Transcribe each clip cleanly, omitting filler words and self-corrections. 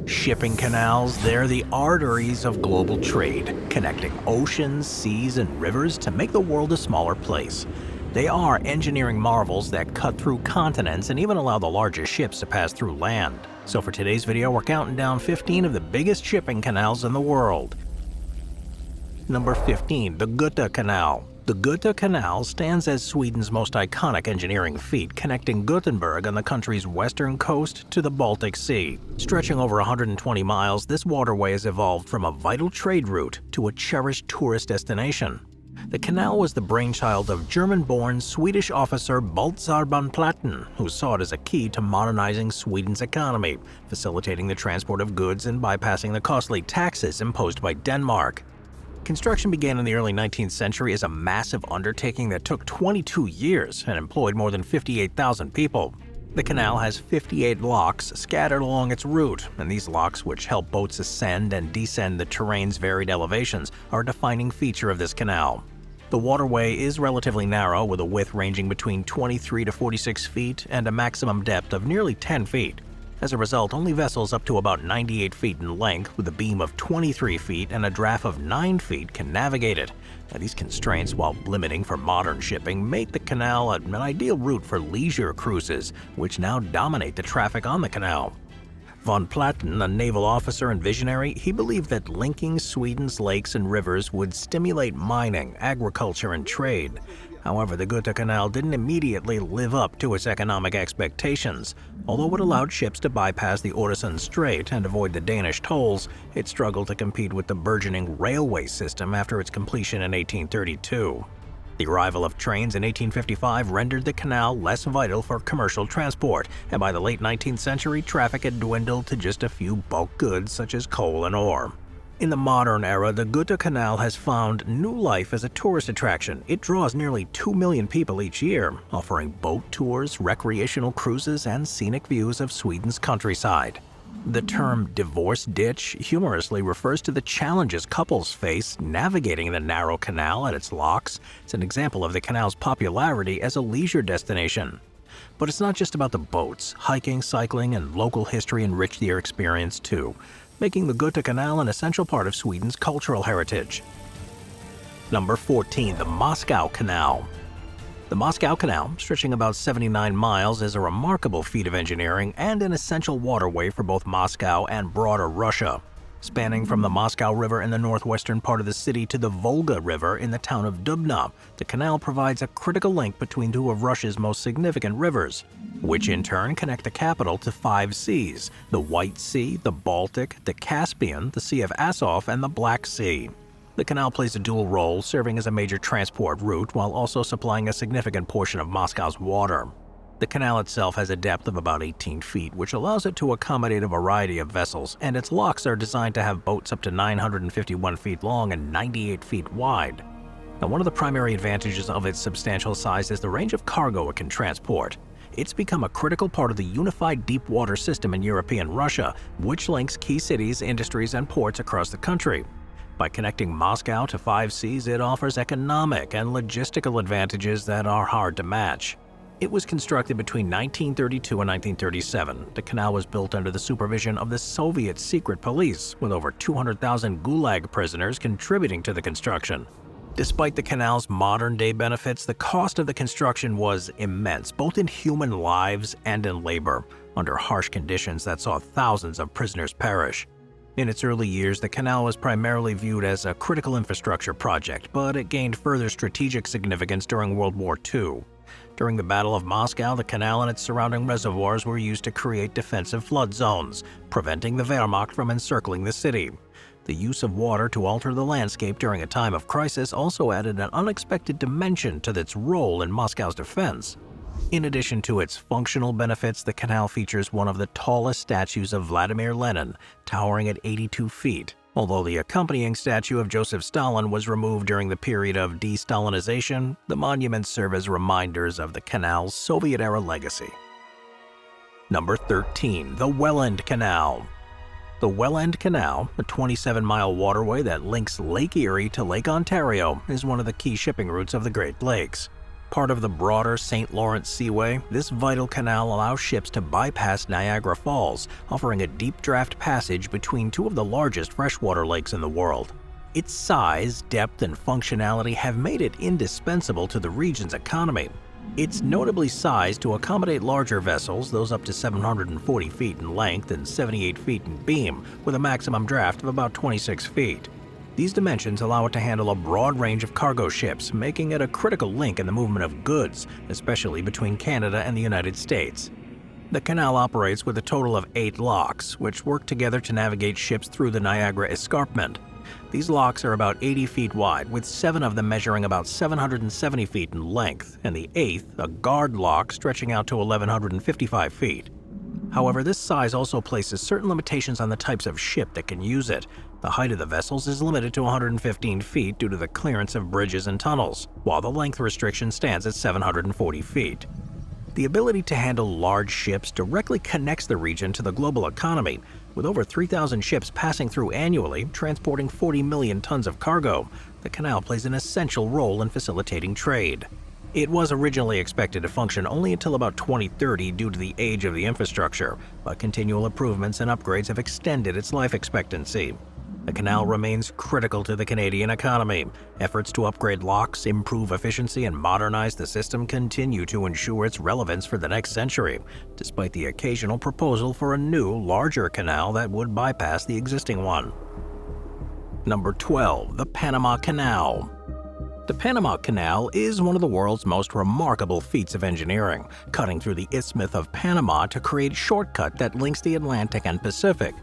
Shipping canals, they're the arteries of global trade, connecting oceans, seas, and rivers to make the world a smaller place. They are engineering marvels that cut through continents and even allow the largest ships to pass through land. So for today's video, we're counting down 15 of the biggest shipping canals in the world. Number 15. The Gota Canal. The Gota Canal stands as Sweden's most iconic engineering feat, connecting Gothenburg on the country's western coast to the Baltic Sea. Stretching over 120 miles, this waterway has evolved from a vital trade route to a cherished tourist destination. The canal was the brainchild of German-born Swedish officer Baltzar von Platen, who saw it as a key to modernizing Sweden's economy, facilitating the transport of goods and bypassing the costly taxes imposed by Denmark. Construction began in the early 19th century as a massive undertaking that took 22 years and employed more than 58,000 people. The canal has 58 locks scattered along its route, and these locks, which help boats ascend and descend the terrain's varied elevations, are a defining feature of this canal. The waterway is relatively narrow, with a width ranging between 23 to 46 feet and a maximum depth of nearly 10 feet. As a result, only vessels up to about 98 feet in length with a beam of 23 feet and a draft of 9 feet can navigate it. Now, these constraints, while limiting for modern shipping, make the canal an ideal route for leisure cruises, which now dominate the traffic on the canal. Von Platen, a naval officer and visionary, he believed that linking Sweden's lakes and rivers would stimulate mining, agriculture, and trade. However, the Gota Canal didn't immediately live up to its economic expectations. Although it allowed ships to bypass the Bosphorus Strait and avoid the Danish tolls, it struggled to compete with the burgeoning railway system after its completion in 1832. The arrival of trains in 1855 rendered the canal less vital for commercial transport, and by the late 19th century, traffic had dwindled to just a few bulk goods such as coal and ore. In the modern era, the Gota Canal has found new life as a tourist attraction. It draws nearly 2 million people each year, offering boat tours, recreational cruises, and scenic views of Sweden's countryside. The term divorce ditch humorously refers to the challenges couples face navigating the narrow canal and its locks. It's an example of the canal's popularity as a leisure destination. But it's not just about the boats. Hiking, cycling, and local history enrich their experience too, making the Gota Canal an essential part of Sweden's cultural heritage. Number 14. The Moscow Canal. The Moscow Canal, stretching about 79 miles, is a remarkable feat of engineering and an essential waterway for both Moscow and broader Russia. Spanning from the Moscow River in the northwestern part of the city to the Volga River in the town of Dubna, the canal provides a critical link between two of Russia's most significant rivers, which in turn connect the capital to 5 seas: the White Sea, the Baltic, the Caspian, the Sea of Azov, and the Black Sea. The canal plays a dual role, serving as a major transport route while also supplying a significant portion of Moscow's water. The canal itself has a depth of about 18 feet, which allows it to accommodate a variety of vessels, and its locks are designed to have boats up to 951 feet long and 98 feet wide. Now, one of the primary advantages of its substantial size is the range of cargo it can transport. It's become a critical part of the unified deep water system in European Russia, which links key cities, industries, and ports across the country. By connecting Moscow to 5 seas, it offers economic and logistical advantages that are hard to match. It was constructed between 1932 and 1937. The canal was built under the supervision of the Soviet secret police, with over 200,000 Gulag prisoners contributing to the construction. Despite the canal's modern-day benefits, the cost of the construction was immense, both in human lives and in labor, under harsh conditions that saw thousands of prisoners perish. In its early years, the canal was primarily viewed as a critical infrastructure project, but it gained further strategic significance during World War II. During the Battle of Moscow, the canal and its surrounding reservoirs were used to create defensive flood zones, preventing the Wehrmacht from encircling the city. The use of water to alter the landscape during a time of crisis also added an unexpected dimension to its role in Moscow's defense. In addition to its functional benefits, the canal features one of the tallest statues of Vladimir Lenin, towering at 82 feet. Although the accompanying statue of Joseph Stalin was removed during the period of de-Stalinization, the monuments serve as reminders of the canal's Soviet-era legacy. Number 13. The Welland Canal. The Welland Canal, a 27-mile waterway that links Lake Erie to Lake Ontario, is one of the key shipping routes of the Great Lakes. Part of the broader St. Lawrence Seaway, this vital canal allows ships to bypass Niagara Falls, offering a deep draft passage between two of the largest freshwater lakes in the world. Its size, depth, and functionality have made it indispensable to the region's economy. It's notably sized to accommodate larger vessels, those up to 740 feet in length and 78 feet in beam, with a maximum draft of about 26 feet. These dimensions allow it to handle a broad range of cargo ships, making it a critical link in the movement of goods, especially between Canada and the United States. The canal operates with a total of 8 locks, which work together to navigate ships through the Niagara Escarpment. These locks are about 80 feet wide, with 7 of them measuring about 770 feet in length, and the 8th, a guard lock, stretching out to 1,155 feet. However, this size also places certain limitations on the types of ship that can use it. The height of the vessels is limited to 115 feet due to the clearance of bridges and tunnels, while the length restriction stands at 740 feet. The ability to handle large ships directly connects the region to the global economy, with over 3,000 ships passing through annually, transporting 40 million tons of cargo. The canal plays an essential role in facilitating trade. It was originally expected to function only until about 2030 due to the age of the infrastructure, but continual improvements and upgrades have extended its life expectancy. The canal remains critical to the Canadian economy. Efforts to upgrade locks, improve efficiency, and modernize the system continue to ensure its relevance for the next century, despite the occasional proposal for a new, larger canal that would bypass the existing one. Number 12. The Panama Canal. The Panama Canal is one of the world's most remarkable feats of engineering, cutting through the Isthmus of Panama to create a shortcut that links the Atlantic and Pacific.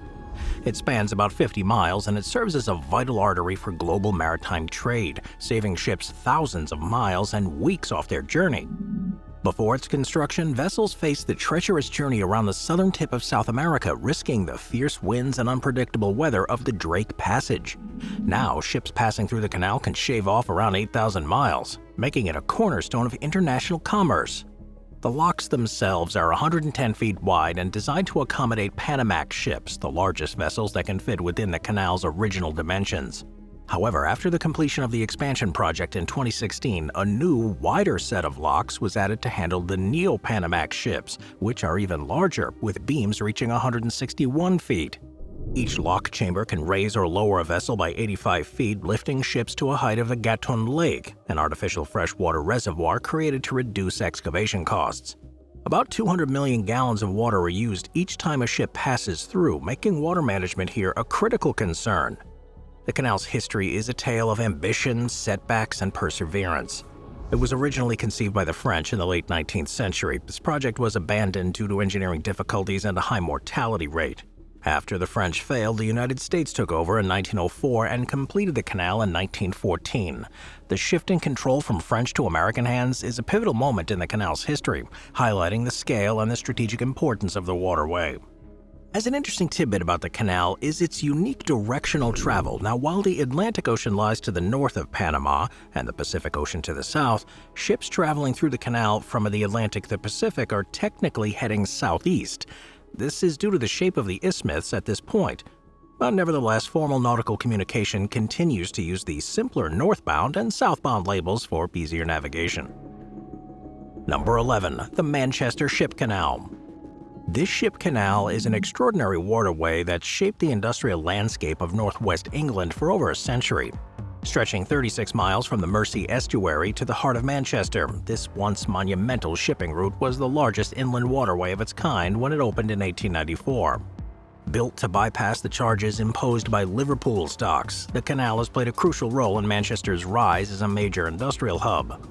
It spans about 50 miles and it serves as a vital artery for global maritime trade, saving ships thousands of miles and weeks off their journey. Before its construction, vessels faced the treacherous journey around the southern tip of South America, risking the fierce winds and unpredictable weather of the Drake Passage. Now, ships passing through the canal can shave off around 8,000 miles, making it a cornerstone of international commerce. The locks themselves are 110 feet wide and designed to accommodate Panamax ships, the largest vessels that can fit within the canal's original dimensions. However, after the completion of the expansion project in 2016, a new, wider set of locks was added to handle the Neo-Panamax ships, which are even larger, with beams reaching 161 feet. Each lock chamber can raise or lower a vessel by 85 feet, lifting ships to a height of the Gota Lake, an artificial freshwater reservoir created to reduce excavation costs. About 200 million gallons of water are used each time a ship passes through, making water management here a critical concern. The canal's history is a tale of ambition, setbacks, and perseverance. It was originally conceived by the French in the late 19th century. This project was abandoned due to engineering difficulties and a high mortality rate. After the French failed, the United States took over in 1904 and completed the canal in 1914. The shift in control from French to American hands is a pivotal moment in the canal's history, highlighting the scale and the strategic importance of the waterway. As an interesting tidbit about the canal is its unique directional travel. Now, while the Atlantic Ocean lies to the north of Panama and the Pacific Ocean to the south, ships traveling through the canal from the Atlantic to the Pacific are technically heading southeast. This is due to the shape of the isthmus at this point, but nevertheless, formal nautical communication continues to use the simpler northbound and southbound labels for easier navigation. Number 11. The Manchester Ship Canal. This ship canal is an extraordinary waterway that shaped the industrial landscape of northwest England for over a century. Stretching 36 miles from the Mersey estuary to the heart of Manchester, this once monumental shipping route was the largest inland waterway of its kind when it opened in 1894. Built to bypass the charges imposed by Liverpool docks, the canal has played a crucial role in Manchester's rise as a major industrial hub.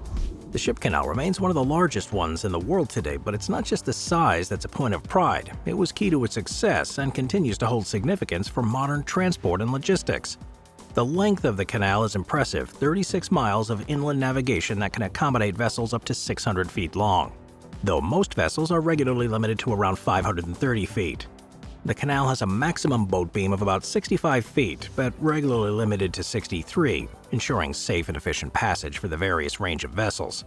The ship canal remains one of the largest ones in the world today, but it's not just the size that's a point of pride. It was key to its success and continues to hold significance for modern transport and logistics. The length of the canal is impressive, 36 miles of inland navigation that can accommodate vessels up to 600 feet long, though most vessels are regularly limited to around 530 feet. The canal has a maximum boat beam of about 65 feet, but regularly limited to 63, ensuring safe and efficient passage for the various range of vessels.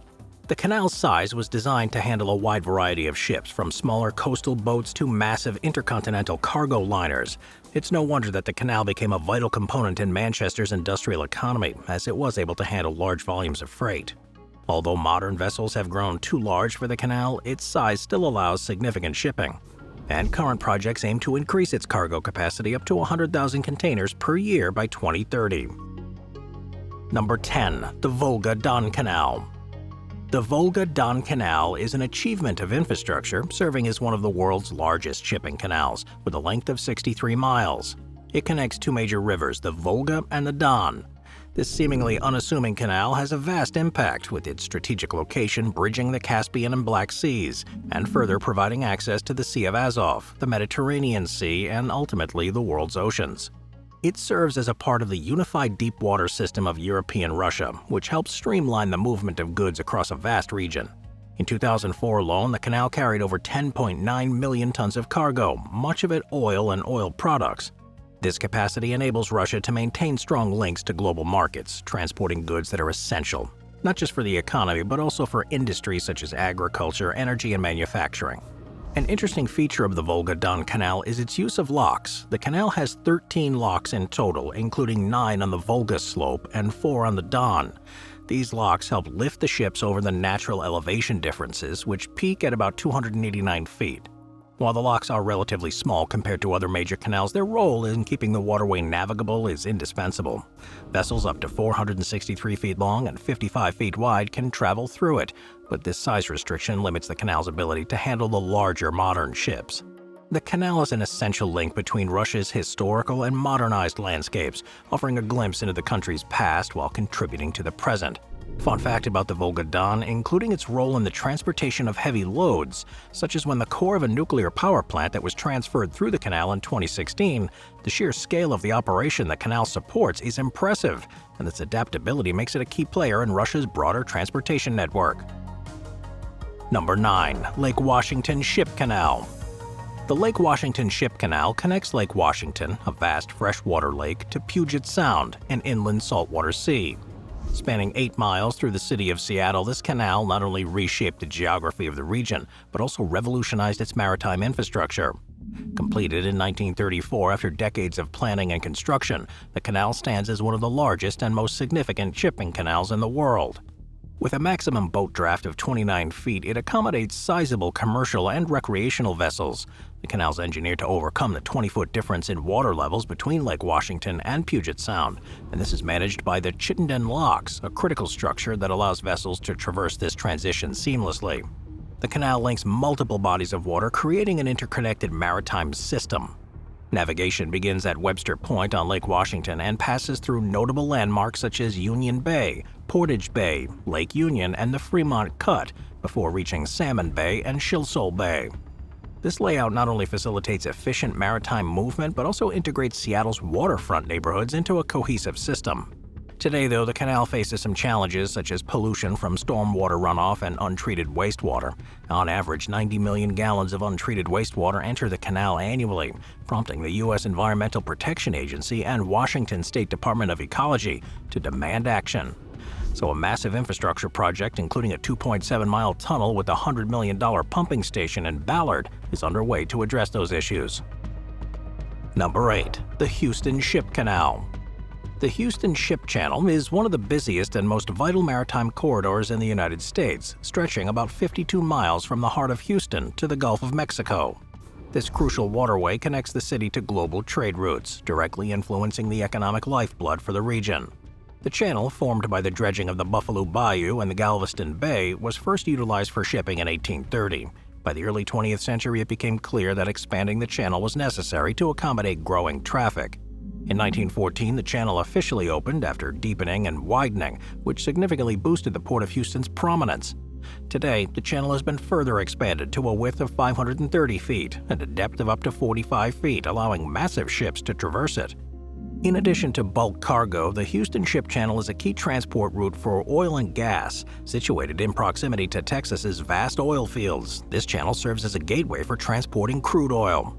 The canal's size was designed to handle a wide variety of ships, from smaller coastal boats to massive intercontinental cargo liners. It's no wonder that the canal became a vital component in Manchester's industrial economy, as it was able to handle large volumes of freight. Although modern vessels have grown too large for the canal, its size still allows significant shipping. And current projects aim to increase its cargo capacity up to 100,000 containers per year by 2030. Number 10. The Volga-Don Canal. The Volga-Don Canal is an achievement of infrastructure, serving as one of the world's largest shipping canals, with a length of 63 miles. It connects two major rivers, the Volga and the Don. This seemingly unassuming canal has a vast impact, with its strategic location bridging the Caspian and Black Seas, and further providing access to the Sea of Azov, the Mediterranean Sea, and ultimately the world's oceans. It serves as a part of the unified deep water system of European Russia, which helps streamline the movement of goods across a vast region. In 2004 alone, the canal carried over 10.9 million tons of cargo, much of it oil and oil products. This capacity enables Russia to maintain strong links to global markets, transporting goods that are essential, not just for the economy, but also for industries such as agriculture, energy, and manufacturing. An interesting feature of the Volga-Don Canal is its use of locks. The canal has 13 locks in total, including 9 on the Volga slope and 4 on the Don. These locks help lift the ships over the natural elevation differences, which peak at about 289 feet. While the locks are relatively small compared to other major canals, their role in keeping the waterway navigable is indispensable. Vessels up to 463 feet long and 55 feet wide can travel through it, but this size restriction limits the canal's ability to handle the larger modern ships. The canal is an essential link between Russia's historical and modernized landscapes, offering a glimpse into the country's past while contributing to the present. Fun fact about the Volga-Don, including its role in the transportation of heavy loads, such as when the core of a nuclear power plant that was transferred through the canal in 2016, the sheer scale of the operation the canal supports is impressive, and its adaptability makes it a key player in Russia's broader transportation network. Number 9. Lake Washington Ship Canal. The Lake Washington Ship Canal connects Lake Washington, a vast freshwater lake, to Puget Sound, an inland saltwater sea. Spanning 8 miles through the city of Seattle, this canal not only reshaped the geography of the region, but also revolutionized its maritime infrastructure. Completed in 1934 after decades of planning and construction, the canal stands as one of the largest and most significant shipping canals in the world. With a maximum boat draft of 29 feet, it accommodates sizable commercial and recreational vessels. The canal's engineered to overcome the 20-foot difference in water levels between Lake Washington and Puget Sound, and this is managed by the Chittenden Locks, a critical structure that allows vessels to traverse this transition seamlessly. The canal links multiple bodies of water, creating an interconnected maritime system. Navigation begins at Webster Point on Lake Washington and passes through notable landmarks such as Union Bay, Portage Bay, Lake Union, and the Fremont Cut, before reaching Salmon Bay and Shilsole Bay. This layout not only facilitates efficient maritime movement, but also integrates Seattle's waterfront neighborhoods into a cohesive system. Today, though, the canal faces some challenges such as pollution from stormwater runoff and untreated wastewater. On average, 90 million gallons of untreated wastewater enter the canal annually, prompting the U.S. Environmental Protection Agency and Washington State Department of Ecology to demand action. So a massive infrastructure project, including a 2.7-mile tunnel with a $100 million pumping station in Ballard, is underway to address those issues. Number 8. The Houston Ship Canal. The Houston Ship Channel is one of the busiest and most vital maritime corridors in the United States, stretching about 52 miles from the heart of Houston to the Gulf of Mexico. This crucial waterway connects the city to global trade routes, directly influencing the economic lifeblood for the region. The channel, formed by the dredging of the Buffalo Bayou and the Galveston Bay, was first utilized for shipping in 1830. By the early 20th century, it became clear that expanding the channel was necessary to accommodate growing traffic. In 1914, the channel officially opened after deepening and widening, which significantly boosted the Port of Houston's prominence. Today, the channel has been further expanded to a width of 530 feet and a depth of up to 45 feet, allowing massive ships to traverse it. In addition to bulk cargo, the Houston Ship Channel is a key transport route for oil and gas. Situated in proximity to Texas's vast oil fields, this channel serves as a gateway for transporting crude oil.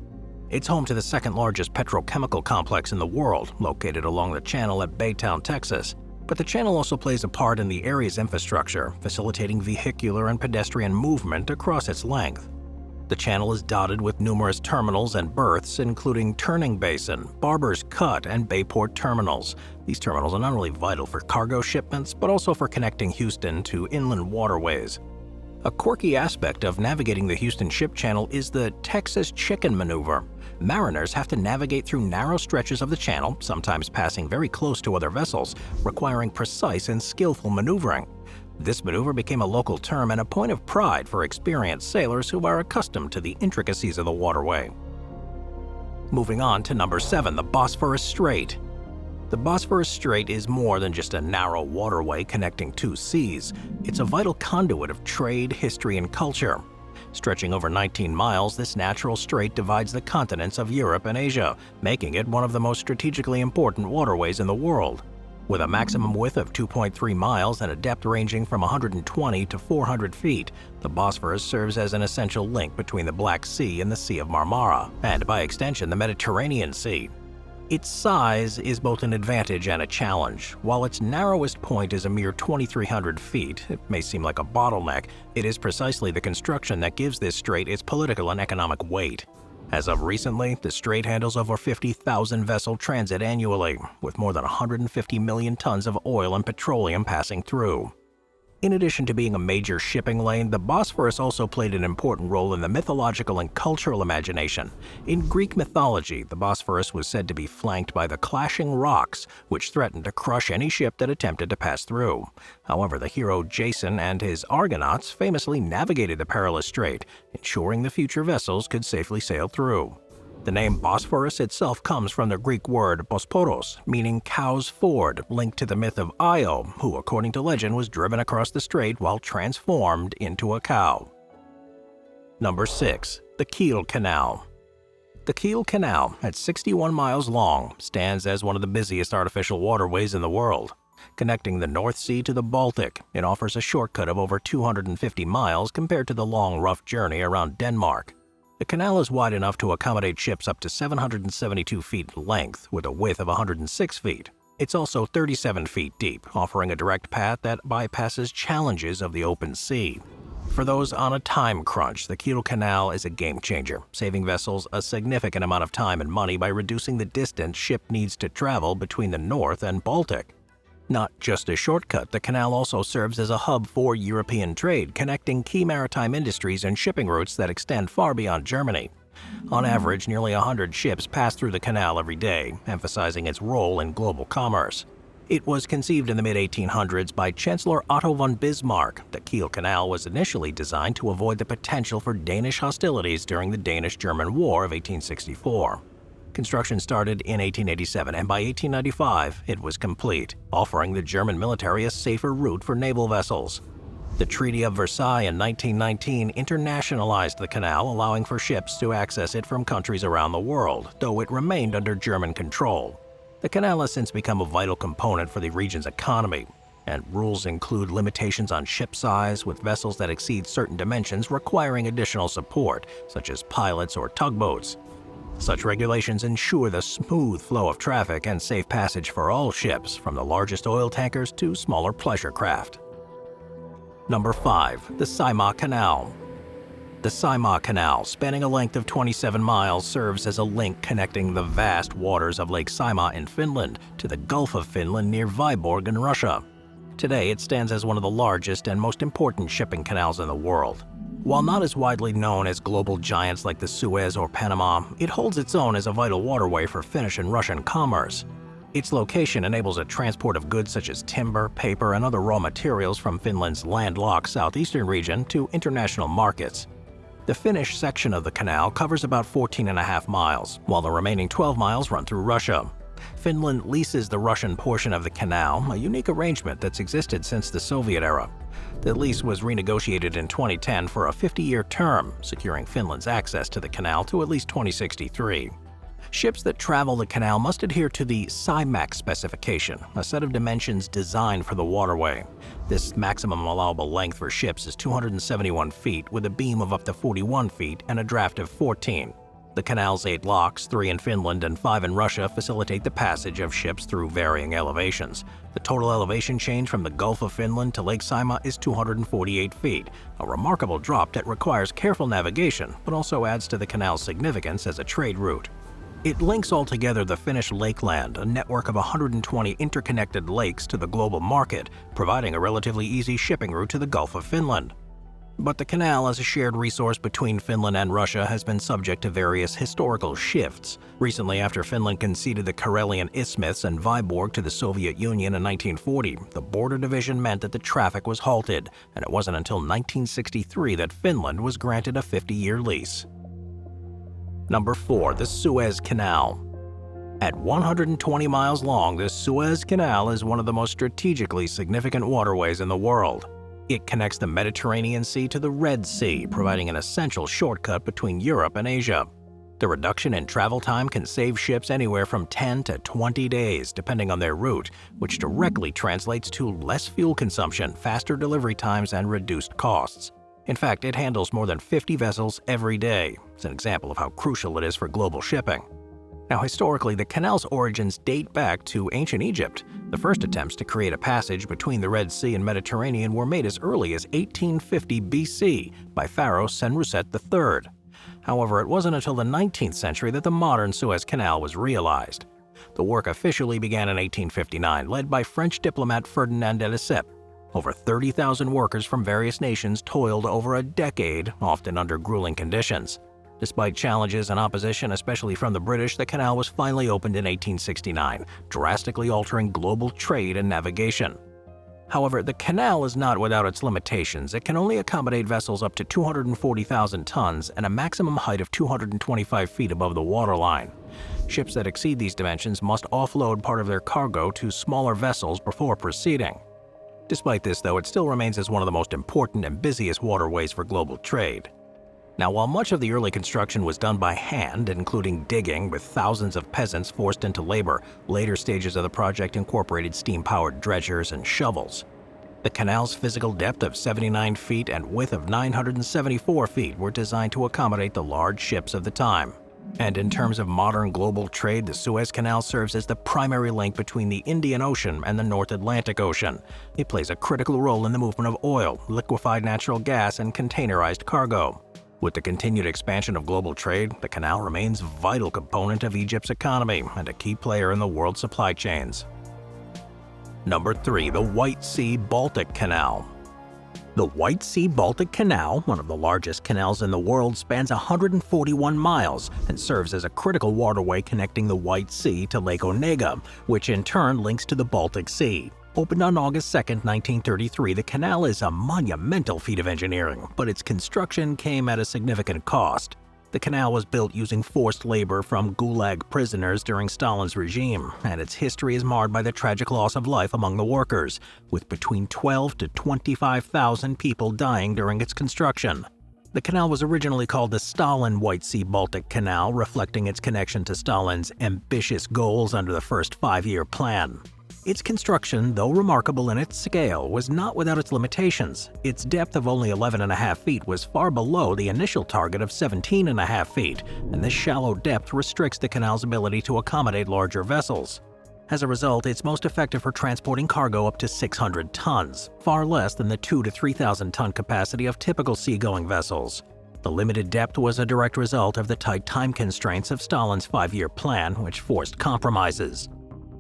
It's home to the second-largest petrochemical complex in the world, located along the channel at Baytown, Texas. But the channel also plays a part in the area's infrastructure, facilitating vehicular and pedestrian movement across its length. The channel is dotted with numerous terminals and berths, including Turning Basin, Barber's Cut, and Bayport terminals. These terminals are not only vital for cargo shipments, but also for connecting Houston to inland waterways. A quirky aspect of navigating the Houston Ship Channel is the Texas Chicken Maneuver. Mariners have to navigate through narrow stretches of the channel, sometimes passing very close to other vessels, requiring precise and skillful maneuvering. This maneuver became a local term and a point of pride for experienced sailors who are accustomed to the intricacies of the waterway. Moving on to number 7, the Bosphorus Strait. The Bosphorus Strait is more than just a narrow waterway connecting two seas. It's a vital conduit of trade, history, and culture. Stretching over 19 miles, this natural strait divides the continents of Europe and Asia, making it one of the most strategically important waterways in the world. With a maximum width of 2.3 miles and a depth ranging from 120 to 400 feet, the Bosphorus serves as an essential link between the Black Sea and the Sea of Marmara, and by extension the Mediterranean Sea. Its size is both an advantage and a challenge. While its narrowest point is a mere 2,300 feet, it may seem like a bottleneck, it is precisely the construction that gives this strait its political and economic weight. As of recently, the strait handles over 50,000 vessel transit annually, with more than 150 million tons of oil and petroleum passing through. In addition to being a major shipping lane, the Bosphorus also played an important role in the mythological and cultural imagination. In Greek mythology, the Bosphorus was said to be flanked by the clashing rocks, which threatened to crush any ship that attempted to pass through. However, the hero Jason and his Argonauts famously navigated the perilous strait, ensuring the future vessels could safely sail through. The name Bosphorus itself comes from the Greek word bosporos, meaning cow's ford, linked to the myth of Io, who, according to legend, was driven across the strait while transformed into a cow. Number 6. The Kiel Canal. The Kiel Canal, at 61 miles long, stands as one of the busiest artificial waterways in the world. Connecting the North Sea to the Baltic, it offers a shortcut of over 250 miles compared to the long, rough journey around Denmark. The canal is wide enough to accommodate ships up to 772 feet in length, with a width of 106 feet. It's also 37 feet deep, offering a direct path that bypasses challenges of the open sea. For those on a time crunch, the Kiel Canal is a game changer, saving vessels a significant amount of time and money by reducing the distance ship needs to travel between the North and Baltic. Not just a shortcut, the canal also serves as a hub for European trade, connecting key maritime industries and shipping routes that extend far beyond Germany. On average, nearly 100 ships pass through the canal every day, emphasizing its role in global commerce. It was conceived in the mid-1800s by Chancellor Otto von Bismarck. The Kiel Canal was initially designed to avoid the potential for Danish hostilities during the Danish-German War of 1864. Construction started in 1887, and by 1895, it was complete, offering the German military a safer route for naval vessels. The Treaty of Versailles in 1919 internationalized the canal, allowing for ships to access it from countries around the world, though it remained under German control. The canal has since become a vital component for the region's economy, and rules include limitations on ship size, with vessels that exceed certain dimensions requiring additional support, such as pilots or tugboats. Such regulations ensure the smooth flow of traffic and safe passage for all ships, from the largest oil tankers to smaller pleasure craft. Number 5. The Saimaa Canal. The Saimaa Canal, spanning a length of 27 miles, serves as a link connecting the vast waters of Lake Saimaa in Finland to the Gulf of Finland near Vyborg in Russia. Today, it stands as one of the largest and most important shipping canals in the world. While not as widely known as global giants like the Suez or Panama, it holds its own as a vital waterway for Finnish and Russian commerce. Its location enables a transport of goods such as timber, paper, and other raw materials from Finland's landlocked southeastern region to international markets. The Finnish section of the canal covers about 14.5 miles, while the remaining 12 miles run through Russia. Finland leases the Russian portion of the canal, a unique arrangement that's existed since the Soviet era. The lease was renegotiated in 2010 for a 50-year term, securing Finland's access to the canal to at least 2063. Ships that travel the canal must adhere to the Saimaa specification, a set of dimensions designed for the waterway. This maximum allowable length for ships is 271 feet, with a beam of up to 41 feet and a draft of 14. The canal's 8 locks, 3 in Finland and 5 in Russia, facilitate the passage of ships through varying elevations. The total elevation change from the Gulf of Finland to Lake Saimaa is 248 feet, a remarkable drop that requires careful navigation, but also adds to the canal's significance as a trade route. It links all together the Finnish lakeland, a network of 120 interconnected lakes, to the global market, providing a relatively easy shipping route to the Gulf of Finland. But the canal as a shared resource between Finland and Russia has been subject to various historical shifts. Recently, after Finland conceded the Karelian Isthmus and Vyborg to the Soviet Union in 1940, the border division meant that the traffic was halted, and it wasn't until 1963 that Finland was granted a 50-year lease. Number 4. The Suez Canal. At 120 miles long, the Suez Canal is one of the most strategically significant waterways in the world. It connects the Mediterranean Sea to the Red Sea, providing an essential shortcut between Europe and Asia. The reduction in travel time can save ships anywhere from 10 to 20 days, depending on their route, which directly translates to less fuel consumption, faster delivery times, and reduced costs. In fact, it handles more than 50 vessels every day. It's an example of how crucial it is for global shipping. Now, historically, the canal's origins date back to ancient Egypt. The first attempts to create a passage between the Red Sea and Mediterranean were made as early as 1850 BC by Pharaoh Senusret III. However, it wasn't until the 19th century that the modern Suez Canal was realized. The work officially began in 1859, led by French diplomat Ferdinand de Lesseps. Over 30,000 workers from various nations toiled over a decade, often under grueling conditions. Despite challenges and opposition, especially from the British, the canal was finally opened in 1869, drastically altering global trade and navigation. However, the canal is not without its limitations. It can only accommodate vessels up to 240,000 tons and a maximum height of 225 feet above the waterline. Ships that exceed these dimensions must offload part of their cargo to smaller vessels before proceeding. Despite this, though, it still remains as one of the most important and busiest waterways for global trade. Now, while much of the early construction was done by hand, including digging with thousands of peasants forced into labor, later stages of the project incorporated steam-powered dredgers and shovels. The canal's physical depth of 79 feet and width of 974 feet were designed to accommodate the large ships of the time. And in terms of modern global trade, the Suez Canal serves as the primary link between the Indian Ocean and the North Atlantic Ocean. It plays a critical role in the movement of oil, liquefied natural gas, and containerized cargo. With the continued expansion of global trade, the canal remains a vital component of Egypt's economy and a key player in the world's supply chains. Number 3. The White Sea-Baltic Canal. The White Sea-Baltic Canal, one of the largest canals in the world, spans 141 miles and serves as a critical waterway connecting the White Sea to Lake Onega, which in turn links to the Baltic Sea. Opened on August 2, 1933, the canal is a monumental feat of engineering, but its construction came at a significant cost. The canal was built using forced labor from Gulag prisoners during Stalin's regime, and its history is marred by the tragic loss of life among the workers, with between 12 to 25,000 people dying during its construction. The canal was originally called the Stalin White Sea-Baltic Canal, reflecting its connection to Stalin's ambitious goals under the first five-year plan. Its construction, though remarkable in its scale, was not without its limitations. Its depth of only 11.5 feet was far below the initial target of 17.5 feet, and this shallow depth restricts the canal's ability to accommodate larger vessels. As a result, it's most effective for transporting cargo up to 600 tons, far less than the 2,000 to 3,000 ton capacity of typical seagoing vessels. The limited depth was a direct result of the tight time constraints of Stalin's five-year plan, which forced compromises.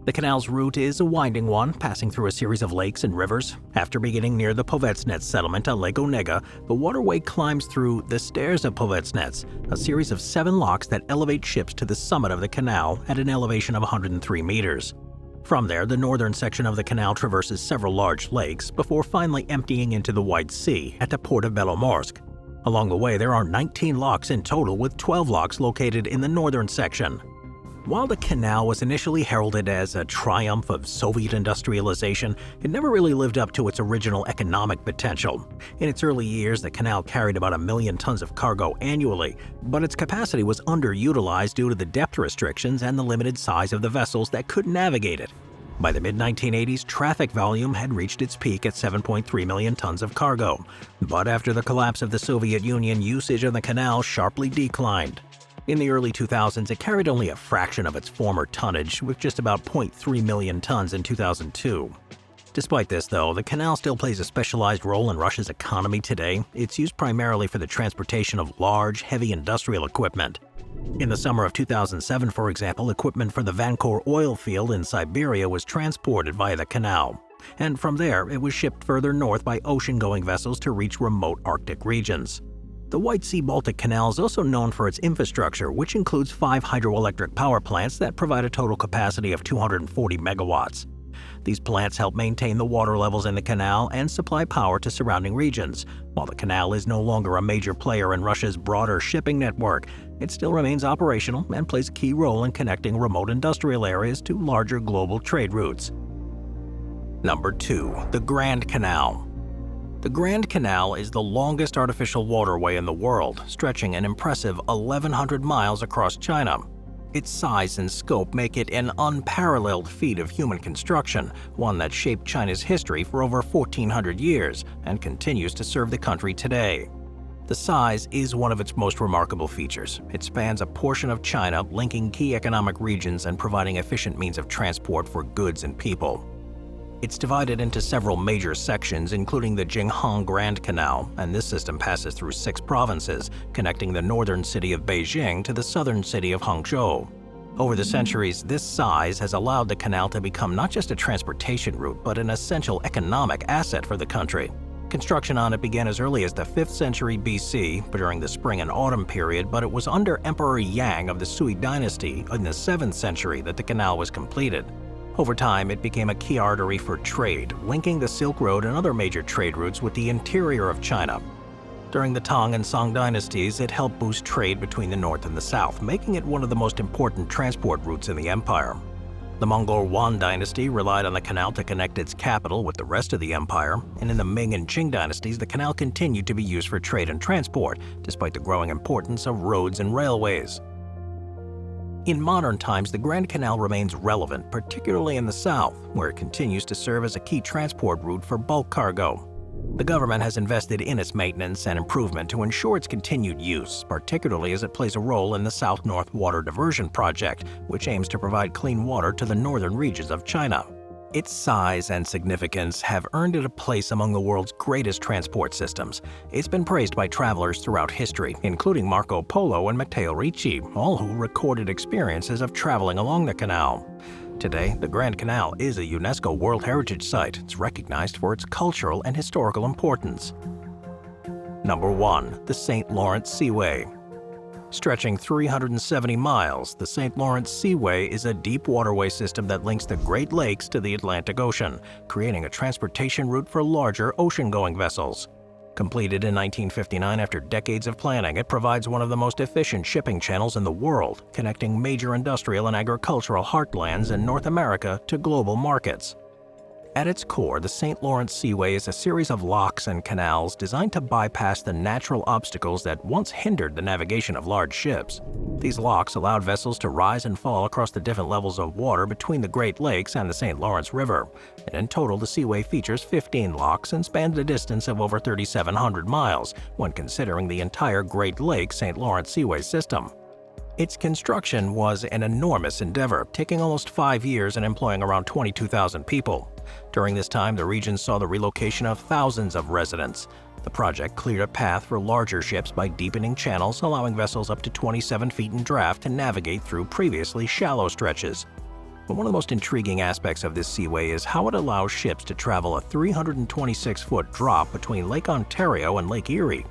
The canal's route is a winding one, passing through a series of lakes and rivers. After beginning near the Povetsnets settlement on Lake Onega, the waterway climbs through the Stairs of Povetsnets, a series of 7 locks that elevate ships to the summit of the canal at an elevation of 103 meters. From there, the northern section of the canal traverses several large lakes before finally emptying into the White Sea at the port of Belomorsk. Along the way, there are 19 locks in total, with 12 locks located in the northern section. While the canal was initially heralded as a triumph of Soviet industrialization, it never really lived up to its original economic potential. In its early years, the canal carried about 1 million tons of cargo annually, but its capacity was underutilized due to the depth restrictions and the limited size of the vessels that could navigate it. By the mid-1980s, traffic volume had reached its peak at 7.3 million tons of cargo, but after the collapse of the Soviet Union, usage of the canal sharply declined. In the early 2000s, it carried only a fraction of its former tonnage, with just about 0.3 million tons in 2002. Despite this, though, the canal still plays a specialized role in Russia's economy today. It's used primarily for the transportation of large, heavy industrial equipment. In the summer of 2007, for example, equipment for the Vankor oil field in Siberia was transported via the canal. And from there, it was shipped further north by ocean-going vessels to reach remote Arctic regions. The White Sea-Baltic Canal is also known for its infrastructure, which includes 5 hydroelectric power plants that provide a total capacity of 240 megawatts. These plants help maintain the water levels in the canal and supply power to surrounding regions. While the canal is no longer a major player in Russia's broader shipping network, it still remains operational and plays a key role in connecting remote industrial areas to larger global trade routes. Number 2. The Grand Canal. The Grand Canal is the longest artificial waterway in the world, stretching an impressive 1,100 miles across China. Its size and scope make it an unparalleled feat of human construction, one that shaped China's history for over 1,400 years and continues to serve the country today. The size is one of its most remarkable features. It spans a portion of China, linking key economic regions and providing efficient means of transport for goods and people. It's divided into several major sections, including the Jinghang Grand Canal, and this system passes through 6 provinces, connecting the northern city of Beijing to the southern city of Hangzhou. Over the centuries, this size has allowed the canal to become not just a transportation route, but an essential economic asset for the country. Construction on it began as early as the 5th century BC, during the spring and autumn period, but it was under Emperor Yang of the Sui dynasty in the 7th century that the canal was completed. Over time, it became a key artery for trade, linking the Silk Road and other major trade routes with the interior of China. During the Tang and Song dynasties, it helped boost trade between the north and the south, making it one of the most important transport routes in the empire. The Mongol Yuan dynasty relied on the canal to connect its capital with the rest of the empire, and in the Ming and Qing dynasties, the canal continued to be used for trade and transport, despite the growing importance of roads and railways. In modern times, the Grand Canal remains relevant, particularly in the south, where it continues to serve as a key transport route for bulk cargo. The government has invested in its maintenance and improvement to ensure its continued use, particularly as it plays a role in the South-North Water Diversion Project, which aims to provide clean water to the northern regions of China. Its size and significance have earned it a place among the world's greatest transport systems. It's been praised by travelers throughout history, including Marco Polo and Matteo Ricci, all who recorded experiences of traveling along the canal. Today, the Grand Canal is a UNESCO World Heritage Site. It's recognized for its cultural and historical importance. Number 1. The St. Lawrence Seaway. Stretching 370 miles, the St. Lawrence Seaway is a deep waterway system that links the Great Lakes to the Atlantic Ocean, creating a transportation route for larger ocean-going vessels. Completed in 1959 after decades of planning, it provides one of the most efficient shipping channels in the world, connecting major industrial and agricultural heartlands in North America to global markets. At its core, the St. Lawrence Seaway is a series of locks and canals designed to bypass the natural obstacles that once hindered the navigation of large ships. These locks allowed vessels to rise and fall across the different levels of water between the Great Lakes and the St. Lawrence River. And in total, the Seaway features 15 locks and spans a distance of over 3,700 miles when considering the entire Great Lakes-St. Lawrence Seaway system. Its construction was an enormous endeavor, taking almost 5 years and employing around 22,000 people. During this time, the region saw the relocation of thousands of residents. The project cleared a path for larger ships by deepening channels, allowing vessels up to 27 feet in draft to navigate through previously shallow stretches. But one of the most intriguing aspects of this seaway is how it allows ships to travel a 326-foot drop between Lake Ontario and Lake Erie.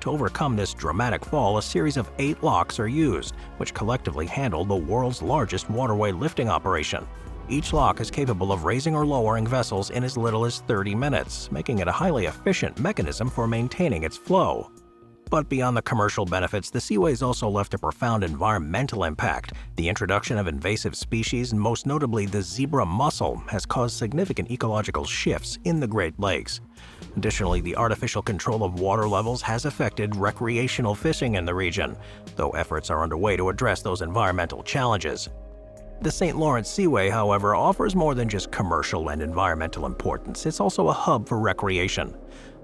To overcome this dramatic fall, a series of 8 locks are used, which collectively handle the world's largest waterway lifting operation. Each lock is capable of raising or lowering vessels in as little as 30 minutes, making it a highly efficient mechanism for maintaining its flow. But beyond the commercial benefits, the seaways also left a profound environmental impact. The introduction of invasive species, and most notably the zebra mussel, has caused significant ecological shifts in the Great Lakes. Additionally, the artificial control of water levels has affected recreational fishing in the region, though efforts are underway to address those environmental challenges. The St. Lawrence Seaway, however, offers more than just commercial and environmental importance. It's also a hub for recreation.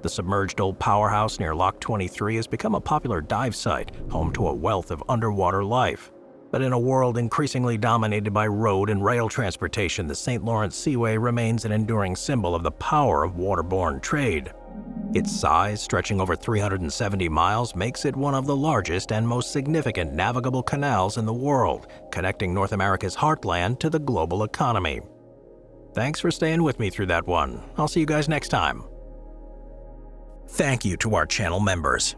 The submerged old powerhouse near Lock 23 has become a popular dive site, home to a wealth of underwater life. But in a world increasingly dominated by road and rail transportation, the St. Lawrence Seaway remains an enduring symbol of the power of waterborne trade. Its size, stretching over 370 miles, makes it one of the largest and most significant navigable canals in the world, connecting North America's heartland to the global economy. Thanks for staying with me through that one. I'll see you guys next time. Thank you to our channel members.